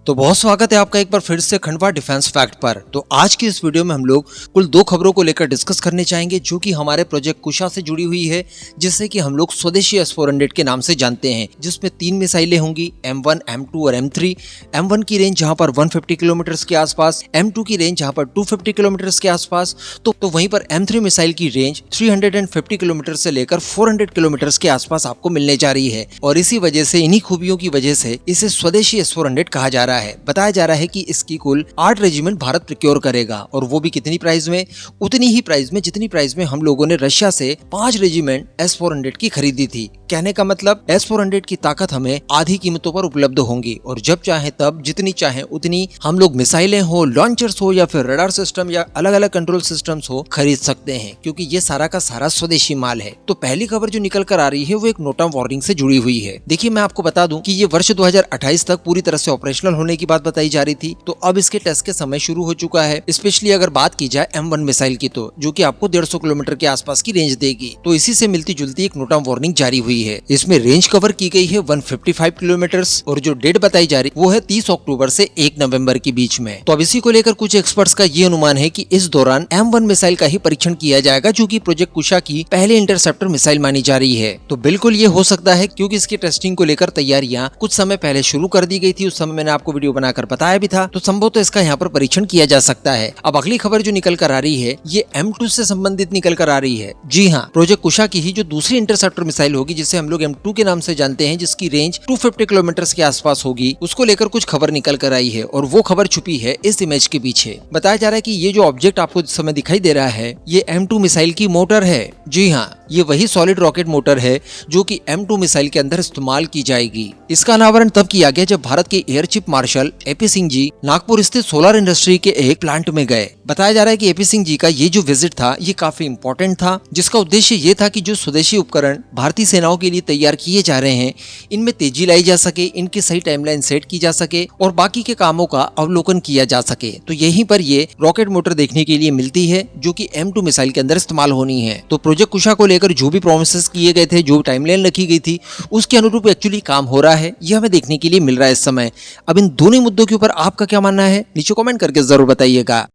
तो बहुत स्वागत है आपका एक बार फिर से खंडवा डिफेंस फैक्ट पर। तो आज की इस वीडियो में हम लोग कुल 2 खबरों को लेकर डिस्कस करने चाहेंगे जो कि हमारे प्रोजेक्ट कुशा से जुड़ी हुई है, जिससे कि हम लोग स्वदेशी S-400 के नाम से जानते हैं, जिसमें 3 मिसाइलें होंगी M1, M2 और M3। M1 की रेंज जहां पर 150 किलोमीटर के आसपास, M2 की रेंज जहां पर 250 किलोमीटर के आसपास, तो वहीं पर M3 मिसाइल की रेंज 350 किलोमीटर से लेकर 400 किलोमीटर के आसपास आपको मिलने जा रही है। और इसी वजह से, इन्हीं खूबियों की वजह से इसे स्वदेशी S-400 कहा जा रहा है। बताया जा रहा है कि इसकी कुल 8 रेजिमेंट भारत प्रोक्योर करेगा, और वो भी कितनी प्राइस में? उतनी ही प्राइस में जितनी प्राइस में हम लोगों ने रशिया से 5 रेजिमेंट S-400 की खरीदी थी। कहने का मतलब S-400 की ताकत हमें आधी कीमतों पर उपलब्ध होंगी, और जब चाहे तब, जितनी चाहे उतनी हम लोग मिसाइलें हो, लॉन्चर्स हो, या फिर रडार सिस्टम या अलग अलग कंट्रोल सिस्टम्स हो, खरीद सकते हैं, क्योंकि ये सारा का सारा स्वदेशी माल है। तो पहली खबर जो निकल कर आ रही है वो एक नोट ऑन वार्निंग से जुड़ी हुई है। देखिए, मैं आपको बता दूं कि ये वर्ष 2028 तक पूरी तरह से ऑपरेशनल होने की बात बताई जा रही थी। तो अब इसके टेस्ट के समय शुरू हो चुका है। स्पेशली अगर बात की जाए M1 मिसाइल की, तो जो कि आपको 150 किलोमीटर के आसपास की रेंज देगी। तो इसी से मिलती जुलती एक नोट ऑन वार्निंग जारी हुई है। इसमें रेंज कवर की गई है 155 किलोमीटर, और जो डेट बताई जा रही वो है 30 अक्टूबर से 1 नवंबर के बीच में। तो अब इसी को लेकर कुछ एक्सपर्ट्स का ये अनुमान है कि इस दौरान M1 मिसाइल का ही परीक्षण किया जाएगा, जो कि प्रोजेक्ट कुशा की पहले इंटरसेप्टर मिसाइल मानी जा रही है। तो बिल्कुल ये हो सकता है, क्योंकि इसकी टेस्टिंग को लेकर तैयारियां कुछ समय पहले शुरू कर दी गई थी। उस समय मैंने आपको वीडियो बनाकर बताया भी था, तो संभव तो इसका यहाँ पर परीक्षण किया जा सकता है। अब अगली खबर जो निकल कर आ रही है, ये M2 से संबंधित निकल कर आ रही है। जी हाँ, प्रोजेक्ट कुशा की ही जो दूसरी इंटरसेप्टर मिसाइल होगी, जिसे हम लोग M2 के नाम से जानते हैं, जिसकी रेंज 250 किलोमीटर के आसपास होगी, उसको लेकर कुछ खबर निकल कर आई है, और वो खबर छुपी है इस इमेज के पीछे। बताया जा रहा है कि ये जो ऑब्जेक्ट आपको इस समय दिखाई दे रहा है, ये M2 मिसाइल की मोटर है। जी हाँ, ये वही सॉलिड रॉकेट मोटर है जो कि M2 मिसाइल के अंदर इस्तेमाल की जाएगी। इसका अनावरण तब किया गया जब भारत के air chief marshal AP Singh ji Nagpur स्थित सोलर इंडस्ट्री के एक प्लांट में गए। बताया जा रहा है कि AP सिंह जी का ये जो विजिट था, ये काफी इंपॉर्टेंट था, जिसका उद्देश्य ये था कि जो स्वदेशी उपकरण भारतीय सेनाओं के लिए तैयार किए जा रहे हैं, इनमें तेजी लाई जा सके, इनकी सही टाइमलाइन सेट की जा सके, और बाकी के कामों का अवलोकन किया जा सके। तो यहीं पर ये रॉकेट मोटर देखने के लिए मिलती है, जो कि M2 मिसाइल के अंदर इस्तेमाल होनी है। तो प्रोजेक्ट कुशा को लेकर जो भी प्रोमिसेस किए गए थे, जो टाइमलाइन रखी गई थी, उसके अनुरूप एक्चुअली काम हो रहा है, यह हमें देखने के लिए मिल रहा है इस समय। अब इन दोनों मुद्दों के ऊपर आपका क्या मानना है, नीचे कमेंट करके जरूर बताइएगा।